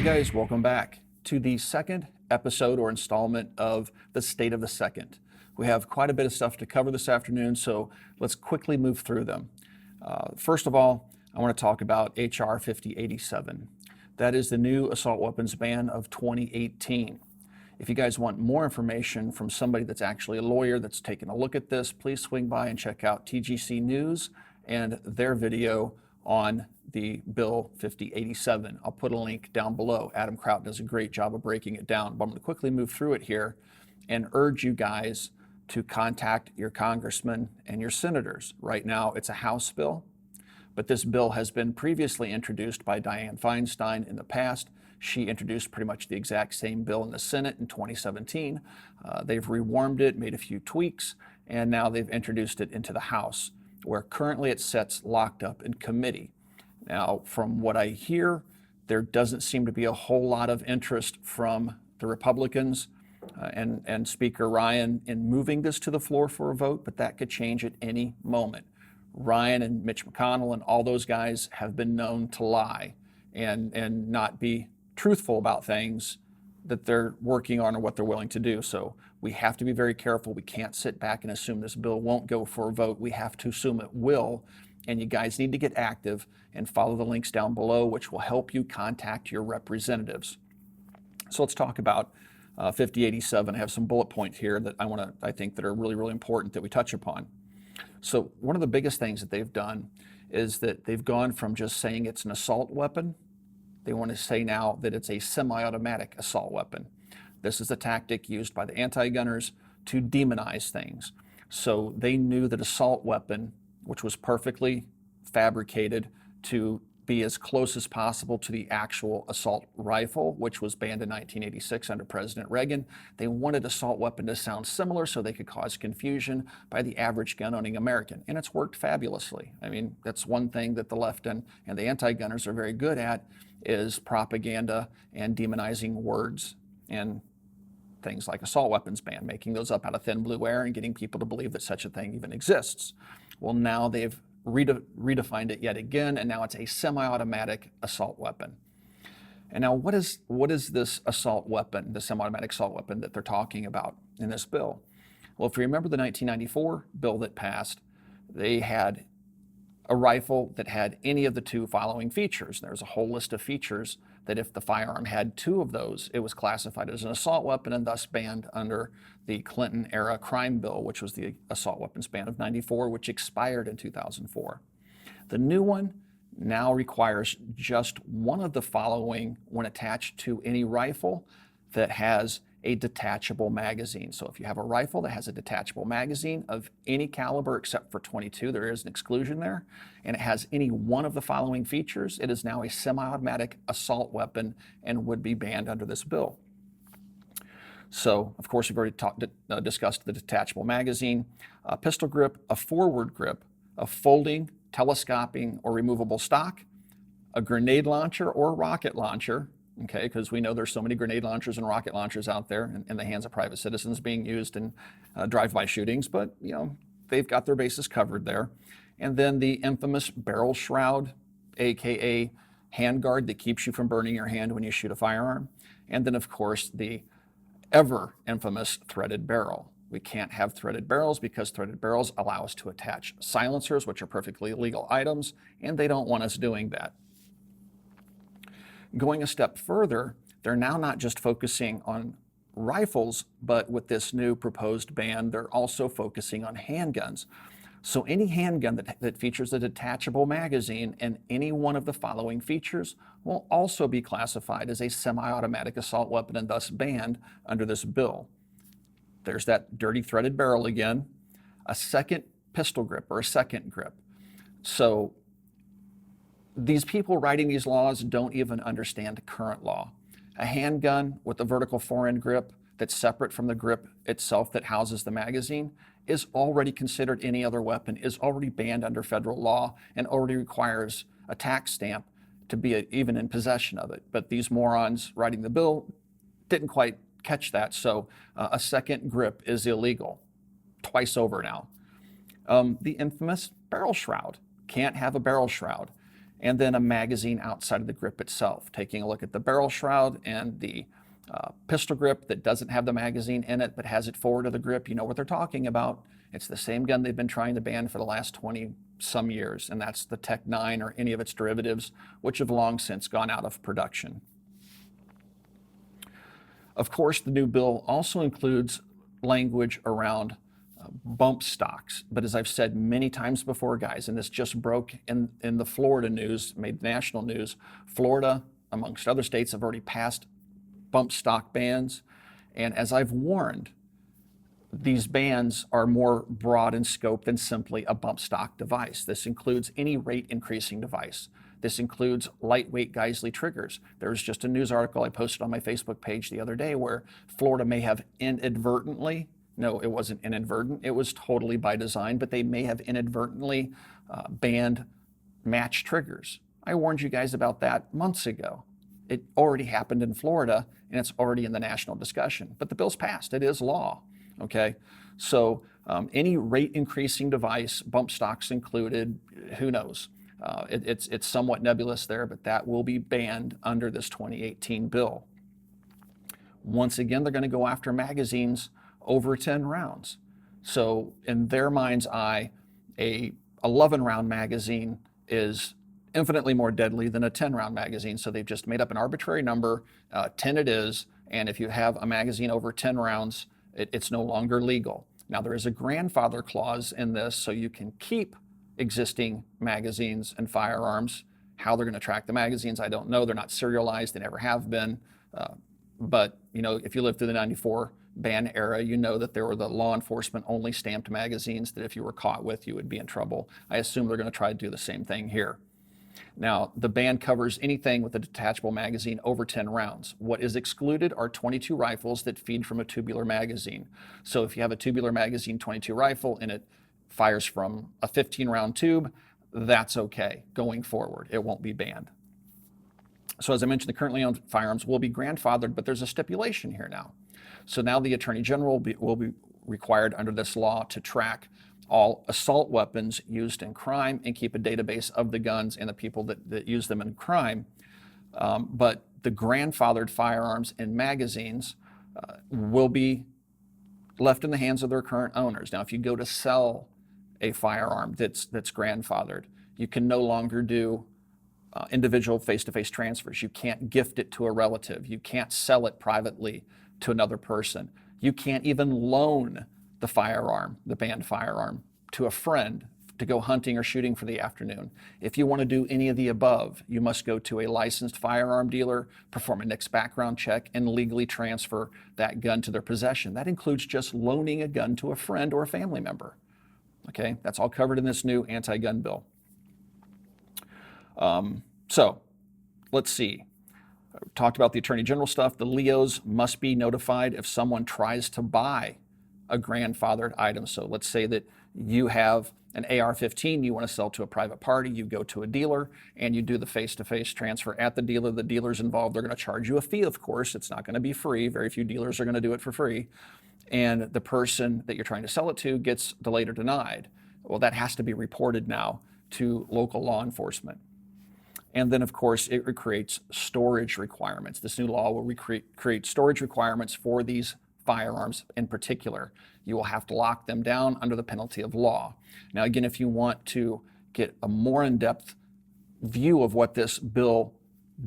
guys, welcome back to the second episode or installment of the State of the Second. We have quite a bit of stuff to cover this afternoon, so let's quickly move through them. First of all, I want to talk about H.R. 5087. That is the new assault weapons ban of 2018. If you guys want more information from somebody that's actually a lawyer that's taken a look at this, please swing by and check out TGC News and their video on the Bill 5087. I'll put a link down below. Adam Kraut does a great job of breaking it down, but I'm going to quickly move through it here and urge you guys to contact your congressmen and your senators. Right now, it's a House bill, but this bill has been previously introduced by Dianne Feinstein in the past. She introduced pretty much the exact same bill in the Senate in 2017. They've rewarmed it, made a few tweaks, and now they've introduced it into the House, where currently it sits locked up in committee. Now, from what I hear, there doesn't seem to be a whole lot of interest from the Republicans and Speaker Ryan in moving this to the floor for a vote, but that could change at any moment. Ryan and Mitch McConnell and all those guys have been known to lie and not be truthful about things that they're working on or what they're willing to do. So we have to be very careful. We can't sit back and assume this bill won't go for a vote. We have to assume it will. And you guys need to get active and follow the links down below, which will help you contact your representatives. So let's talk about 5087. I have some bullet points here that I think that are really, really important that we touch upon. So one of the biggest things that they've done is that they've gone from just saying it's an assault weapon. They want to say now that it's a semi-automatic assault weapon. This is a tactic used by the anti-gunners to demonize things. So they knew that assault weapon, which was perfectly fabricated to be as close as possible to the actual assault rifle, which was banned in 1986 under President Reagan. They wanted assault weapon to sound similar so they could cause confusion by the average gun-owning American, and it's worked fabulously. I mean, that's one thing that the left and the anti-gunners are very good at, is propaganda and demonizing words and things like assault weapons ban, making those up out of thin blue air and getting people to believe that such a thing even exists. Well, now they've redefined it yet again, and now it's a semi-automatic assault weapon. And now what is this assault weapon, the semi-automatic assault weapon that they're talking about in this bill? Well, if you remember the 1994 bill that passed, they had a rifle that had any of the two following features. There's a whole list of features that if the firearm had two of those, it was classified as an assault weapon and thus banned under the Clinton-era crime bill, which was the assault weapons ban of '94, which expired in 2004. The new one now requires just one of the following when attached to any rifle that has a detachable magazine. So if you have a rifle that has a detachable magazine of any caliber except for .22, there is an exclusion there, and it has any one of the following features, it is now a semi-automatic assault weapon and would be banned under this bill. So, of course, we've already discussed the detachable magazine, a pistol grip, a forward grip, a folding, telescoping, or removable stock, a grenade launcher or rocket launcher, okay, because we know there's so many grenade launchers and rocket launchers out there in the hands of private citizens being used in drive-by shootings, but, you know, they've got their bases covered there. And then the infamous barrel shroud, aka handguard that keeps you from burning your hand when you shoot a firearm. And then, of course, the ever infamous threaded barrel. We can't have threaded barrels because threaded barrels allow us to attach silencers, which are perfectly legal items, and they don't want us doing that. Going a step further, they're now not just focusing on rifles, but with this new proposed ban, they're also focusing on handguns. So any handgun that features a detachable magazine and any one of the following features will also be classified as a semi-automatic assault weapon and thus banned under this bill. There's that dirty threaded barrel again, a second pistol grip or a second grip. So these people writing these laws don't even understand current law. A handgun with a vertical forend grip that's separate from the grip itself that houses the magazine is already considered any other weapon, is already banned under federal law, and already requires a tax stamp to be even in possession of it. But these morons writing the bill didn't quite catch that, so a second grip is illegal, twice over now. The infamous barrel shroud. Can't have a barrel shroud. and then a magazine outside of the grip itself. Taking a look at the barrel shroud and the pistol grip that doesn't have the magazine in it but has it forward of the grip, you know what they're talking about. It's the same gun they've been trying to ban for the last 20 some years, and that's the Tech 9 or any of its derivatives, which have long since gone out of production. Of course, the new bill also includes language around bump stocks. But as I've said many times before, guys, and this just broke in the Florida news, made national news, Florida, amongst other states, have already passed bump stock bans. And as I've warned, these bans are more broad in scope than simply a bump stock device. This includes any rate increasing device. This includes lightweight Geisley triggers. There was just a news article I posted on my Facebook page the other day where Florida may have inadvertently, no, it wasn't inadvertent, it was totally by design, but they may have inadvertently banned match triggers. I warned you guys about that months ago. It already happened in Florida, and it's already in the national discussion. But the bill's passed. It is law. Okay, so any rate increasing device, bump stocks included, who knows? It's somewhat nebulous there, but that will be banned under this 2018 bill. Once again, they're going to go after magazines over 10 rounds. So in their mind's eye, a 11-round magazine is infinitely more deadly than a 10-round magazine. So they've just made up an arbitrary number, 10 it is, and if you have a magazine over 10 rounds, it's no longer legal. Now there is a grandfather clause in this, so you can keep existing magazines and firearms. How they're going to track the magazines, I don't know. They're not serialized, they never have been. But you know, if you lived through the 94 ban era, you know that there were the law enforcement only stamped magazines that if you were caught with, you would be in trouble. I assume they're going to try to do the same thing here. Now, the ban covers anything with a detachable magazine over 10 rounds. What is excluded are 22 rifles that feed from a tubular magazine. So if you have a tubular magazine 22 rifle and it fires from a 15-round tube, that's okay going forward. It won't be banned. So as I mentioned, the currently owned firearms will be grandfathered, but there's a stipulation here now. So now the Attorney General will be required under this law to track all assault weapons used in crime and keep a database of the guns and the people that use them in crime. But the grandfathered firearms and magazines will be left in the hands of their current owners. Now, if you go to sell a firearm that's grandfathered, you can no longer do individual face-to-face transfers. You can't gift it to a relative. You can't sell it privately to another person. You can't even loan the firearm, the banned firearm, to a friend to go hunting or shooting for the afternoon. If you want to do any of the above, you must go to a licensed firearm dealer, perform a NICS background check, and legally transfer that gun to their possession. That includes just loaning a gun to a friend or a family member. Okay, that's all covered in this new anti-gun bill. So let's see. I talked about the Attorney General stuff. The LEOs must be notified if someone tries to buy a grandfathered item. So let's say that you have an AR-15 you want to sell to a private party. You go to a dealer and you do the face-to-face transfer at the dealer. The dealer's involved. They're going to charge you a fee, of course. It's not going to be free. Very few dealers are going to do it for free. And the person that you're trying to sell it to gets delayed or denied. Well, that has to be reported now to local law enforcement. And then, of course, it creates storage requirements. This new law will create storage requirements for these firearms in particular. You will have to lock them down under the penalty of law. Now, again, if you want to get a more in-depth view of what this bill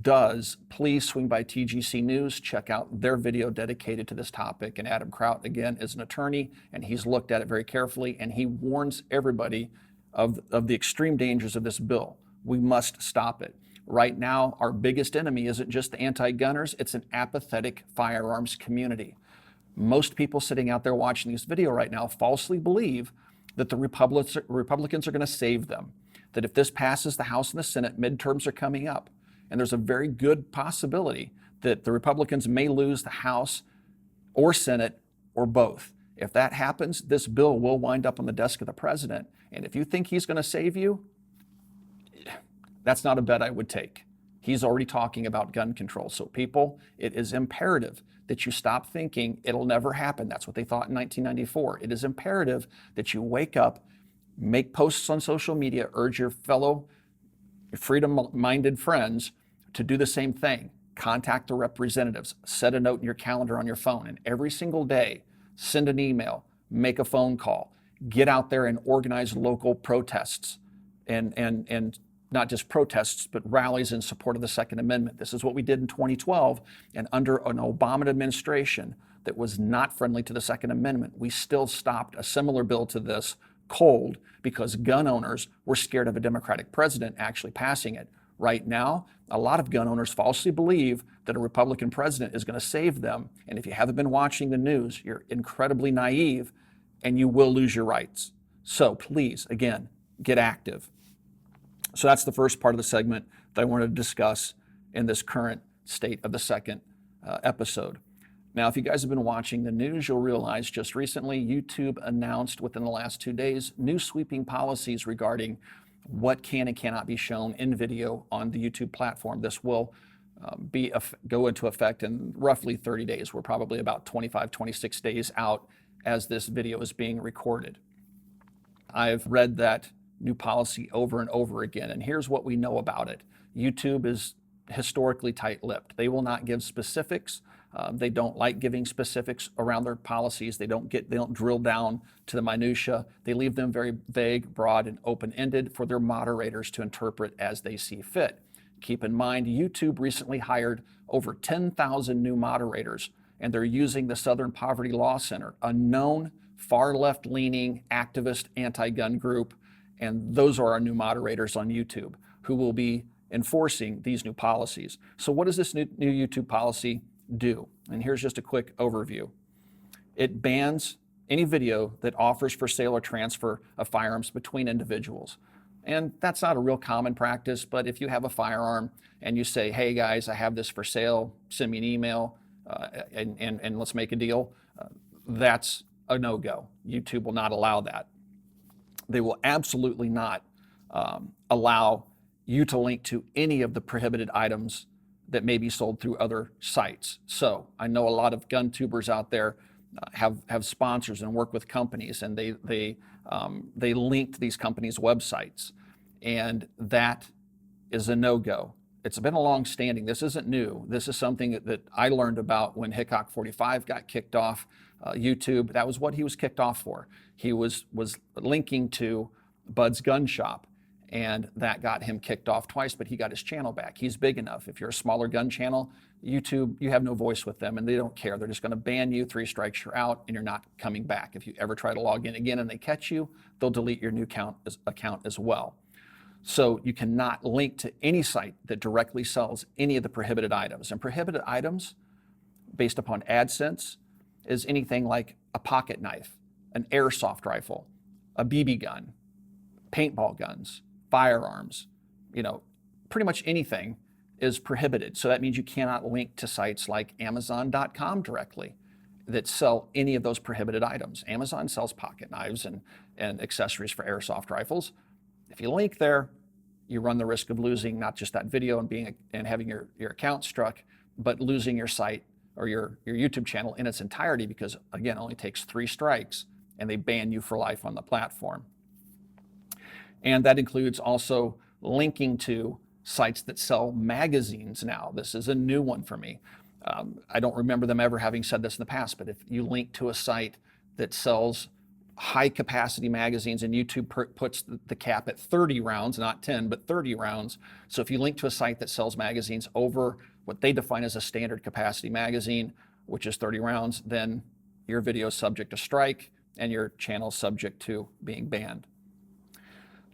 does, please swing by TGC News, check out their video dedicated to this topic. And Adam Kraut, again, is an attorney, and he's looked at it very carefully, and he warns everybody of the extreme dangers of this bill. We must stop it. Right now, our biggest enemy isn't just the anti-gunners, it's an apathetic firearms community. Most people sitting out there watching this video right now falsely believe that the Republicans are going to save them, that if this passes the House and the Senate, midterms are coming up, and there's a very good possibility that the Republicans may lose the House or Senate or both. If that happens, this bill will wind up on the desk of the president, and if you think he's going to save you, that's not a bet I would take. He's already talking about gun control. So people, it is imperative that you stop thinking it'll never happen. That's what they thought in 1994. It is imperative that you wake up, make posts on social media, urge your fellow freedom-minded friends to do the same thing. Contact the representatives, set a note in your calendar on your phone, and every single day, send an email, make a phone call, get out there and organize local protests and not just protests, but rallies in support of the Second Amendment. This is what we did in 2012, and under an Obama administration that was not friendly to the Second Amendment, we still stopped a similar bill to this cold because gun owners were scared of a Democratic president actually passing it. Right now, a lot of gun owners falsely believe that a Republican president is going to save them. And if you haven't been watching the news, you're incredibly naive and you will lose your rights. So please, again, get active. So that's the first part of the segment that I wanted to discuss in this current State of the Second episode. Now, if you guys have been watching the news, you'll realize just recently YouTube announced within the last 2 days new sweeping policies regarding what can and cannot be shown in video on the YouTube platform. This will go into effect in roughly 30 days. We're probably about 25, 26 days out as this video is being recorded. I've read that new policy over and over again, and here's what we know about it. YouTube is historically tight-lipped. They will not give specifics. They don't like giving specifics around their policies. They don't drill down to the minutia. They leave them very vague, broad, and open-ended for their moderators to interpret as they see fit. Keep in mind, YouTube recently hired over 10,000 new moderators, and they're using the Southern Poverty Law Center, a known far left-leaning activist anti-gun group, and those are our new moderators on YouTube who will be enforcing these new policies. So what does this new YouTube policy do? And here's just a quick overview. It bans any video that offers for sale or transfer of firearms between individuals. And that's not a real common practice, but if you have a firearm and you say, hey guys, I have this for sale, send me an email and let's make a deal, that's a no-go. YouTube will not allow that. They will absolutely not allow you to link to any of the prohibited items that may be sold through other sites. So I know a lot of gun tubers out there have sponsors and work with companies, and they link to these companies' websites, and that is a no-go. It's been a long-standing. This isn't new. This is something that I learned about when Hickok 45 got kicked off YouTube. That was what he was kicked off for. He was linking to Bud's Gun Shop, and that got him kicked off twice, but he got his channel back. He's big enough. If you're a smaller gun channel, YouTube, you have no voice with them, and they don't care. They're just going to ban you. 3 strikes, you're out, and you're not coming back. If you ever try to log in again and they catch you, they'll delete your new account as well. So you cannot link to any site that directly sells any of the prohibited items. And prohibited items, based upon AdSense, is anything like a pocket knife, an airsoft rifle, a BB gun, paintball guns, firearms, pretty much anything is prohibited. So that means you cannot link to sites like Amazon.com directly that sell any of those prohibited items. Amazon sells pocket knives and accessories for airsoft rifles. If you link there, you run the risk of losing not just that video and having your account struck, but losing your site or your YouTube channel in its entirety because, again, it only takes 3 strikes and they ban you for life on the platform. And that includes also linking to sites that sell magazines now. This is a new one for me. I don't remember them ever having said this in the past, but if you link to a site that sells high capacity magazines, and YouTube puts the cap at 30 rounds, not 10, but 30 rounds. So if you link to a site that sells magazines over what they define as a standard capacity magazine, which is 30 rounds, then your video is subject to strike and your channel is subject to being banned.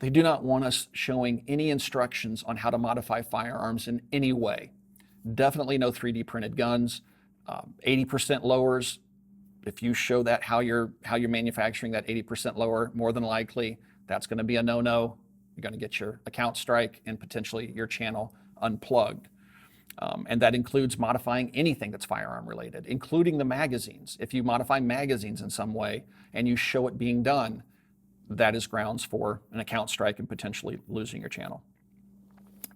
They do not want us showing any instructions on how to modify firearms in any way. Definitely no 3D printed guns, 80% lowers. If you show that how you're manufacturing that 80% lower, more than likely that's going to be a no-no. You're going to get your account strike and potentially your channel unplugged. And that includes modifying anything that's firearm related, including the magazines. If you modify magazines in some way and you show it being done, that is grounds for an account strike and potentially losing your channel.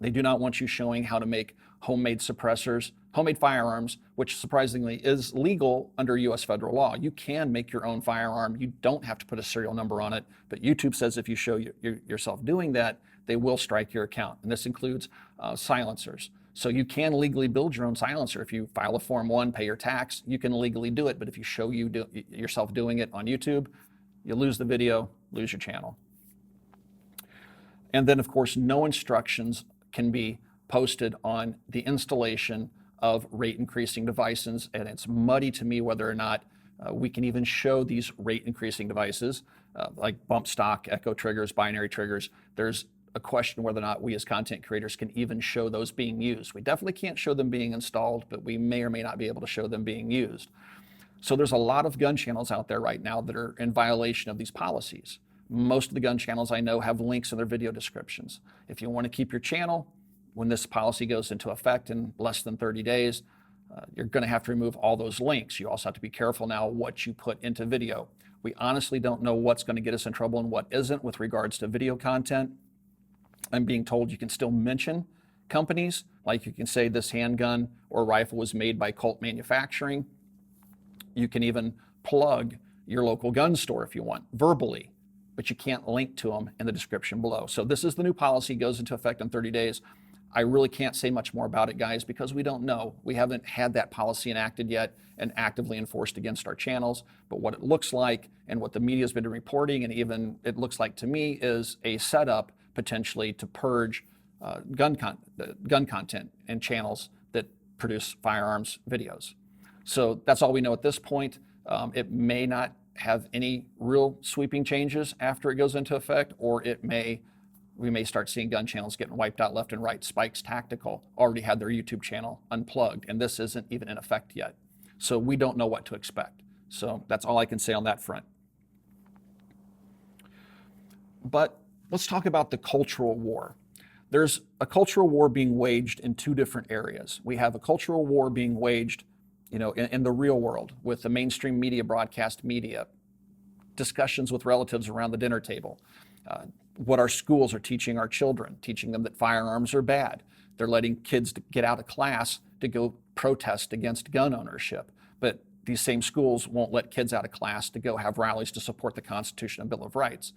They do not want you showing how to make homemade suppressors Homemade firearms, which surprisingly is legal under U.S. federal law. You can make your own firearm. You don't have to put a serial number on it, but YouTube says if you show yourself doing that, they will strike your account. And this includes silencers. So you can legally build your own silencer. If you file a Form 1, pay your tax, you can legally do it. But if you show yourself doing it on YouTube, you lose the video, lose your channel. And then, of course, no instructions can be posted on the installation of rate increasing devices. And it's muddy to me whether or not we can even show these rate increasing devices like bump stock, echo triggers, binary triggers. There's a question whether or not we as content creators can even show those being used. We definitely can't show them being installed, but we may or may not be able to show them being used. So there's a lot of gun channels out there right now that are in violation of these policies. Most of the gun channels I know have links in their video descriptions. If you want to keep your channel, when this policy goes into effect in less than 30 days, you're going to have to remove all those links. You also have to be careful now what you put into video. We honestly don't know what's going to get us in trouble and what isn't with regards to video content. I'm being told you can still mention companies, like you can say this handgun or rifle was made by Colt Manufacturing. You can even plug your local gun store if you want, verbally, but you can't link to them in the description below. So this is the new policy, goes into effect in 30 days. I really can't say much more about it, guys, because we don't know. We haven't had that policy enacted yet and actively enforced against our channels. But what it looks like and what the media has been reporting, and even it looks like to me, is a setup potentially to purge gun content and channels that produce firearms videos. So that's all we know at this point. It may not have any real sweeping changes after it goes into effect, or we may start seeing gun channels getting wiped out left and right. Spikes Tactical already had their YouTube channel unplugged, and this isn't even in effect yet. So we don't know what to expect. So that's all I can say on that front. But let's talk about the cultural war. There's a cultural war being waged in two different areas. We have a cultural war being waged, in the real world with the mainstream media, broadcast media, discussions with relatives around the dinner table, what our schools are teaching our children, teaching them that firearms are bad. They're letting kids get out of class to go protest against gun ownership. But these same schools won't let kids out of class to go have rallies to support the Constitution and Bill of Rights.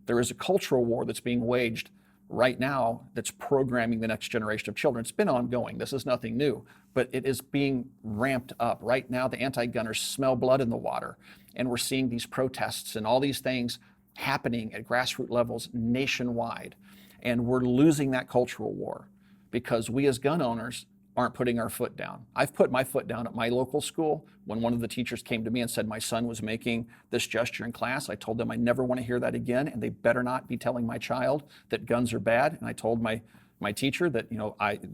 There is a cultural war that's being waged right now that's programming the next generation of children. It's been ongoing. This is nothing new, but it is being ramped up. Right now, the anti-gunners smell blood in the water, and we're seeing these protests and all these things happening at grassroots levels nationwide. And we're losing that cultural war because we as gun owners aren't putting our foot down. I've put my foot down at my local school. When one of the teachers came to me and said my son was making this gesture in class, I told them I never want to hear that again, and they better not be telling my child that guns are bad. And I told my teacher that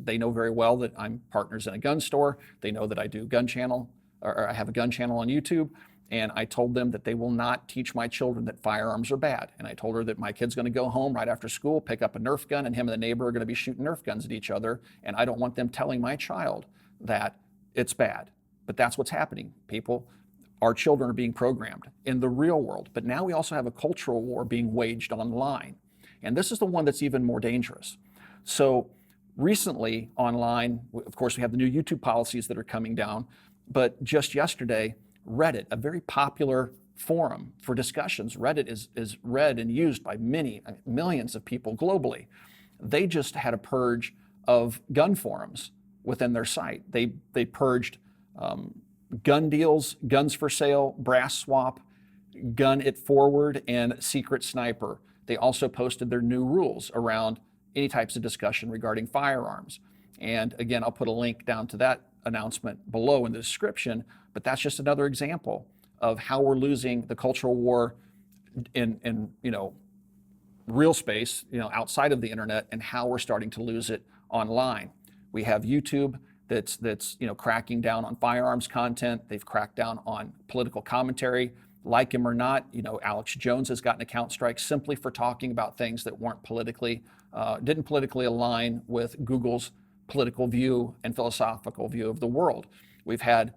they know very well that I'm partners in a gun store. They know that I do gun channel, or I have a gun channel on YouTube. And I told them that they will not teach my children that firearms are bad. And I told her that my kid's going to go home right after school, pick up a Nerf gun, and him and the neighbor are going to be shooting Nerf guns at each other. And I don't want them telling my child that it's bad. But that's what's happening. Our children are being programmed in the real world. But now we also have a cultural war being waged online. And this is the one that's even more dangerous. So recently online, of course, we have the new YouTube policies that are coming down. But just yesterday, Reddit, a very popular forum for discussions. Reddit is read and used by millions of people globally. They just had a purge of gun forums within their site. They purged gun deals, guns for sale, brass swap, gun it forward, and secret sniper. They also posted their new rules around any types of discussion regarding firearms. And again, I'll put a link down to that announcement below in the description, but that's just another example of how we're losing the cultural war in real space, outside of the internet, and how we're starting to lose it online. We have YouTube that's cracking down on firearms content. They've cracked down on political commentary. Like him or not, Alex Jones has gotten account strikes simply for talking about things that didn't politically align with Google's political view and philosophical view of the world. We've had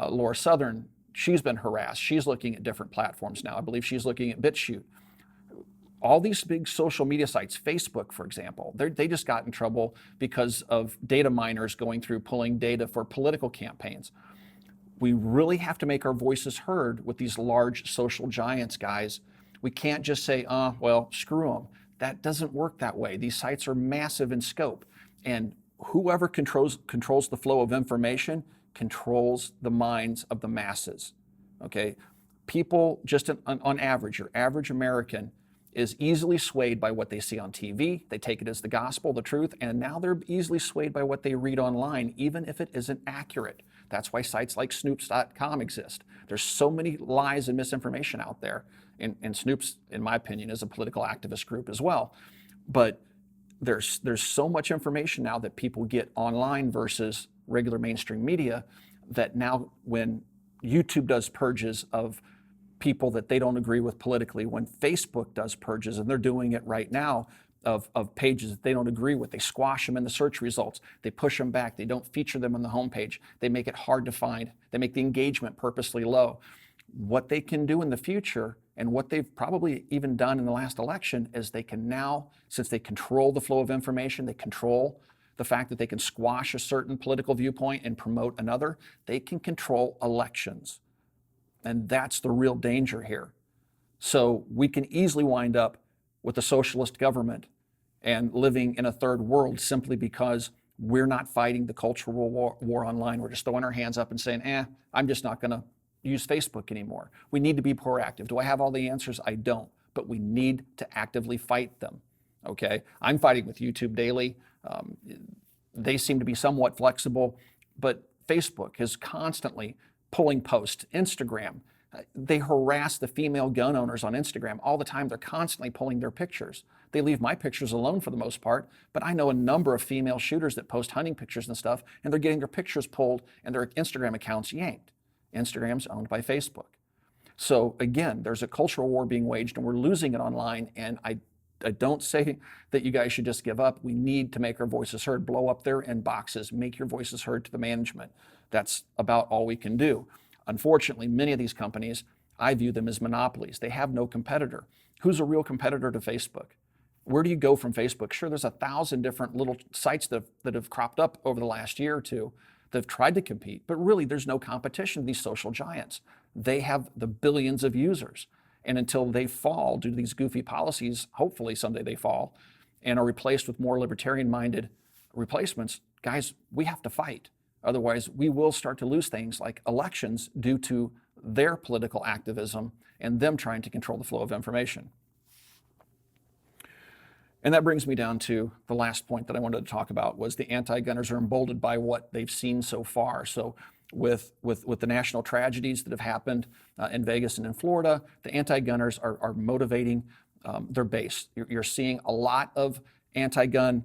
Laura Southern, she's been harassed. She's looking at different platforms now. I believe she's looking at BitChute. all these big social media sites, Facebook, for example, they just got in trouble because of data miners going through pulling data for political campaigns. We really have to make our voices heard with these large social giants, guys. We can't just say, well, screw them. That doesn't work that way. These sites are massive in scope, and whoever controls the flow of information controls the minds of the masses, okay? People, just on average, your average American is easily swayed by what they see on TV. They take it as the gospel, the truth, and now they're easily swayed by what they read online, even if it isn't accurate. That's why sites like Snoops.com exist. There's so many lies and misinformation out there, and Snoops, in my opinion, is a political activist group as well. But there's so much information now that people get online versus regular mainstream media that now when YouTube does purges of people that they don't agree with politically, when Facebook does purges, and they're doing it right now, of pages that they don't agree with, they squash them in the search results, they push them back, they don't feature them on the homepage, they make it hard to find, they make the engagement purposely low. What they can do in the future, and what they've probably even done in the last election, is they can now, since they control the flow of information, they control the fact that they can squash a certain political viewpoint and promote another, they can control elections. And that's the real danger here. So we can easily wind up with a socialist government and living in a third world simply because we're not fighting the cultural war online. We're just throwing our hands up and saying, I'm just not going to use Facebook anymore. We need to be proactive. Do I have all the answers? I don't. But we need to actively fight them. Okay? I'm fighting with YouTube daily. They seem to be somewhat flexible, but Facebook is constantly pulling posts. Instagram, they harass the female gun owners on Instagram all the time. They're constantly pulling their pictures. They leave my pictures alone for the most part, but I know a number of female shooters that post hunting pictures and stuff, and they're getting their pictures pulled and their Instagram accounts yanked. Instagram's owned by Facebook. So again, there's a cultural war being waged, and we're losing it online, and I don't say that you guys should just give up. We need to make our voices heard. Blow up their inboxes. Make your voices heard to the management. That's about all we can do. Unfortunately, many of these companies, I view them as monopolies. They have no competitor. Who's a real competitor to Facebook? Where do you go from Facebook? Sure, there's 1,000 different little sites that have cropped up over the last year or two that have tried to compete, but really there's no competition to these social giants. They have the billions of users. And until they fall due to these goofy policies, hopefully someday they fall and are replaced with more libertarian-minded replacements, guys, we have to fight. Otherwise, we will start to lose things like elections due to their political activism and them trying to control the flow of information. And that brings me down to the last point that I wanted to talk about, was the anti-gunners are emboldened by what they've seen so far. So with the national tragedies that have happened in Vegas and in Florida, the anti-gunners are motivating their base. You're seeing a lot of anti-gun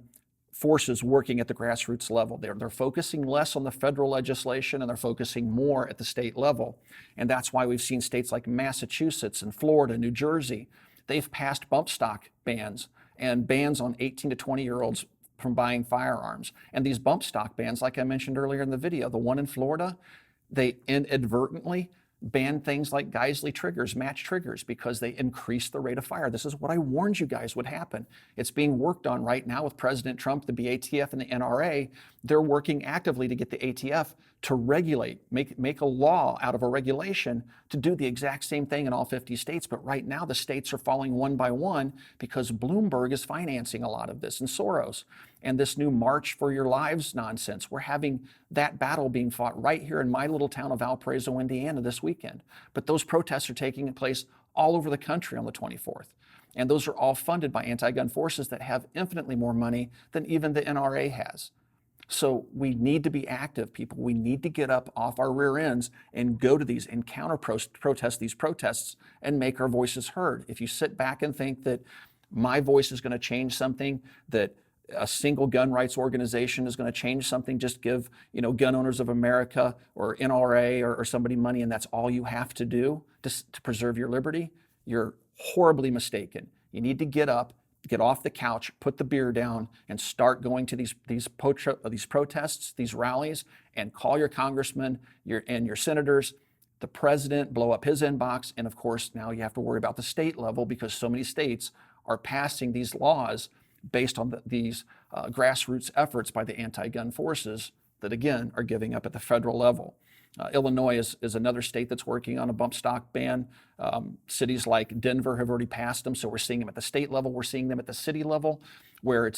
forces working at the grassroots level. They're focusing less on the federal legislation, and they're focusing more at the state level. And that's why we've seen states like Massachusetts and Florida, New Jersey, they've passed bump stock bans and bans on 18 to 20-year-olds from buying firearms. And these bump stock bans, like I mentioned earlier in the video, the one in Florida, they inadvertently banned things like Geisley triggers, match triggers, because they increased the rate of fire. This is what I warned you guys would happen. It's being worked on right now with President Trump, the BATF, and the NRA. They're working actively to get the ATF to regulate, make a law out of a regulation to do the exact same thing in all 50 states. But right now, the states are falling one by one because Bloomberg is financing a lot of this, and Soros, and this new March for Your Lives nonsense. We're having that battle being fought right here in my little town of Valparaiso, Indiana this weekend. But those protests are taking place all over the country on the 24th. And those are all funded by anti-gun forces that have infinitely more money than even the NRA has. So we need to be active, people. We need to get up off our rear ends and go to these and protest these protests and make our voices heard. If you sit back and think that my voice is going to change something, that a single gun rights organization is going to change something, just give, Gun Owners of America or NRA or somebody money, and that's all you have to do to preserve your liberty, you're horribly mistaken. You need to get up, get off the couch, put the beer down, and start going to these protests, these rallies, and call your congressmen and your senators. the president blow up his inbox, and of course now you have to worry about the state level because so many states are passing these laws based on these grassroots efforts by the anti-gun forces that again are giving up at the federal level. Illinois is another state that's working on a bump stock ban. Cities like Denver have already passed them, so we're seeing them at the state level. We're seeing them at the city level where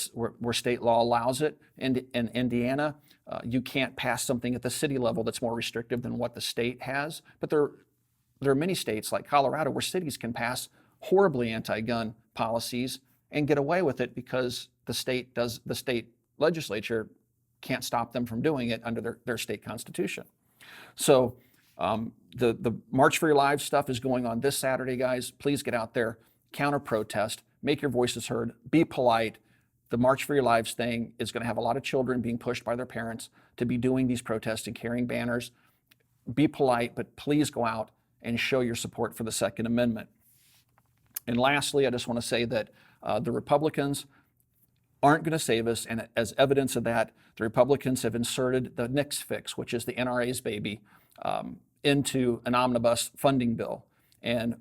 state law allows it. And in Indiana, you can't pass something at the city level that's more restrictive than what the state has. But there are many states like Colorado where cities can pass horribly anti-gun policies and get away with it because the state legislature can't stop them from doing it under their state constitution. So the March for Your Lives stuff is going on this Saturday, guys. Please get out there, counter protest, make your voices heard, be polite. The March for Your Lives thing is going to have a lot of children being pushed by their parents to be doing these protests and carrying banners. Be polite, but please go out and show your support for the Second Amendment. And lastly, I just want to say that the Republicans aren't going to save us, and as evidence of that, the Republicans have inserted the NICS fix, which is the NRA's baby, into an omnibus funding bill. And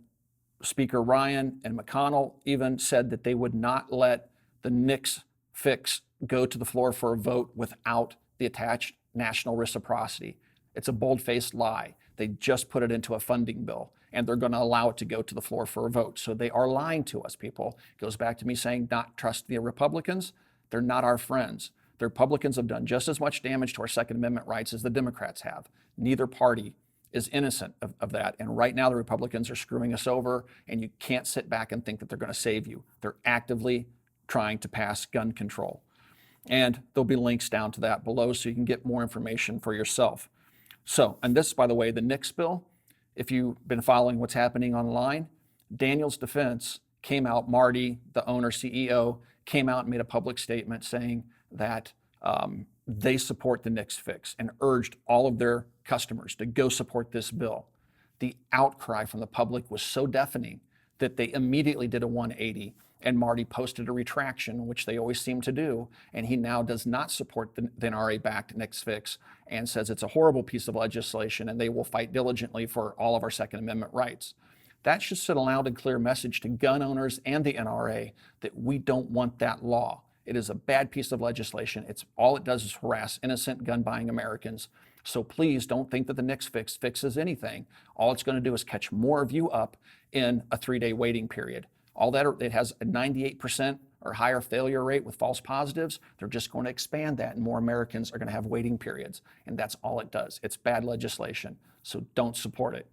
Speaker Ryan and McConnell even said that they would not let the NICS fix go to the floor for a vote without the attached national reciprocity. It's a bold-faced lie. They just put it into a funding bill, and they're going to allow it to go to the floor for a vote. So they are lying to us, people. It goes back to me saying not trust the Republicans. They're not our friends. The Republicans have done just as much damage to our Second Amendment rights as the Democrats have. Neither party is innocent of that. And right now the Republicans are screwing us over, and you can't sit back and think that they're going to save you. They're actively trying to pass gun control. And there'll be links down to that below so you can get more information for yourself. So, and this, by the way, the NICS bill, if you've been following what's happening online, Daniel's Defense came out, Marty, the owner, CEO, came out and made a public statement saying that they support the NICS fix and urged all of their customers to go support this bill. The outcry from the public was so deafening that they immediately did a 180, and Marty posted a retraction, which they always seem to do, and he now does not support the NRA-backed NICS fix and says it's a horrible piece of legislation and they will fight diligently for all of our Second Amendment rights. That should send a loud and clear message to gun owners and the NRA that we don't want that law. It is a bad piece of legislation. All it does is harass innocent gun-buying Americans. So please don't think that the NICS fix fixes anything. All it's going to do is catch more of you up in a 3-day waiting period. It has a 98% or higher failure rate with false positives. They're just going to expand that, and more Americans are going to have waiting periods. And that's all it does. It's bad legislation. So don't support it.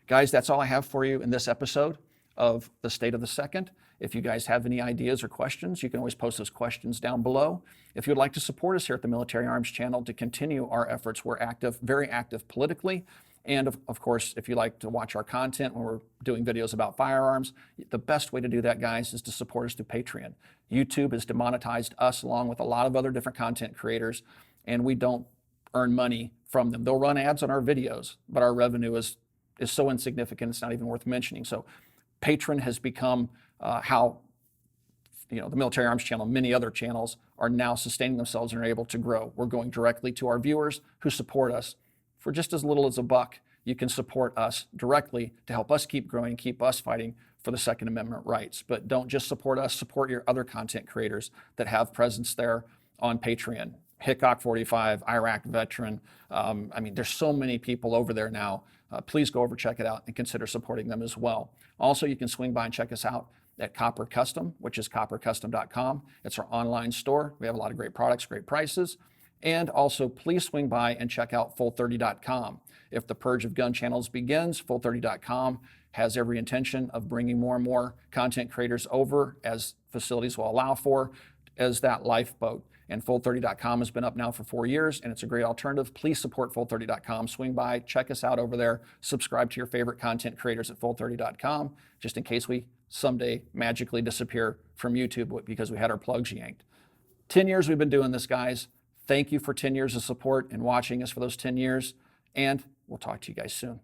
Guys, that's all I have for you in this episode of The State of the Second. If you guys have any ideas or questions, you can always post those questions down below. If you'd like to support us here at the Military Arms Channel to continue our efforts, we're active, very active politically. And of course, if you like to watch our content when we're doing videos about firearms, the best way to do that, guys, is to support us through Patreon. YouTube has demonetized us along with a lot of other different content creators, and we don't earn money from them. They'll run ads on our videos, but our revenue is so insignificant it's not even worth mentioning. So Patreon has become how the Military Arms Channel and many other channels are now sustaining themselves and are able to grow. We're going directly to our viewers who support us. For just as little as $1, you can support us directly to help us keep growing, keep us fighting for the Second Amendment rights. But don't just support us, support your other content creators that have presence there on Patreon. Hickok 45, Iraq veteran. There's so many people over there now. Please go over, check it out, and consider supporting them as well. Also, you can swing by and check us out at Copper Custom, which is coppercustom.com. It's our online store. We have a lot of great products, great prices. And also, please swing by and check out full30.com. If the purge of gun channels begins, full30.com has every intention of bringing more and more content creators over as facilities will allow for, as that lifeboat. And full30.com has been up now for 4 years, and it's a great alternative. Please support full30.com. Swing by, check us out over there. Subscribe to your favorite content creators at full30.com, just in case we someday magically disappear from YouTube because we had our plugs yanked. 10 years we've been doing this, guys. Thank you for 10 years of support and watching us for those 10 years, and we'll talk to you guys soon.